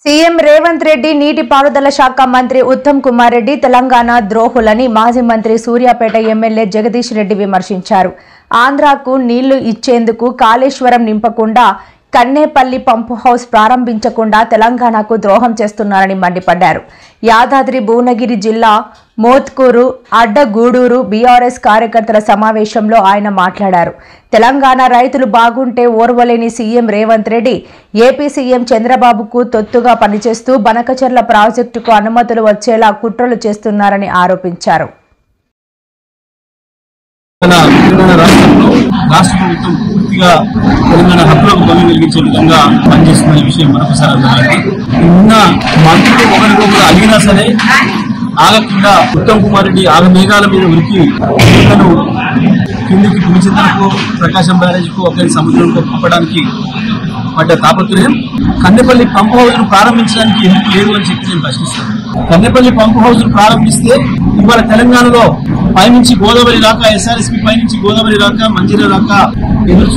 CM Revanth Reddy నీటిపారుదల శాఖ మంత్రి ఉత్తమ్ కుమార్ రెడ్డి తెలంగాణ ద్రోహులని మాజీ మంత్రి సూర్యాపేట ఎమ్మెల్యే జగదీష్ రెడ్డి విమర్శించారు. ఆంధ్రాకు నీళ్లు ఇచ్చేందుకు కాళేశ్వరం నింపకుండా కన్నేపల్లి పంపు హౌస్ ప్రారంభించకుండా తెలంగాణకు ద్రోహం చేస్తున్నారని మండిపడ్డారు. యాదాద్రి భువనగిరి జిల్లా మోత్కూరు అడ్డగూడూరు బీఆర్ఎస్ కార్యకర్తల సమావేశంలో ఆయన మాట్లాడారు. తెలంగాణ రైతులు బాగుంటే ఓర్వలేని CM Revanth Reddy AP CM చంద్రబాబుకు తొత్తుగా పనిచేస్తూ బనకచెర్ల ప్రాజెక్టుకు అనుమతులు వచ్చేలా కుట్రలు చేస్తున్నారని ఆరోపించారు. రాష్ట్ర ప్రభుత్వం పూర్తిగా తెలంగాణ హక్కులకు భంగం కలిగించే విధంగా పనిచేస్తున్న విషయం మరొకసారి అర్థమైంది. నిన్న మంత్రులు ఒకరికొకరు అడిగినా సరే ఆగకుండా ఉత్తమ్ కుమార్ రెడ్డి మేఘాల మీద ఉరికి కిందికి పులిచింతలకు ప్రకాశం బ్యారేజ్కు ఒకరి సముద్రంలో పంపడానికి పడ్డ తాపత్రయం కన్నెపల్లి పంపు హౌస్ ను ప్రారంభించడానికి ఎందుకు లేదు అని చెప్పి నేను ప్రశ్నిస్తాను. కన్నెపల్లి పంపు హౌస్ ను ప్రారంభిస్తే ఇవాళ తెలంగాణలో పైనుంచి గోదావరి రాక ఎస్ఆర్ఎస్పీ పైనుంచి గోదావరి రాక మంజీరా రాక ఎదురు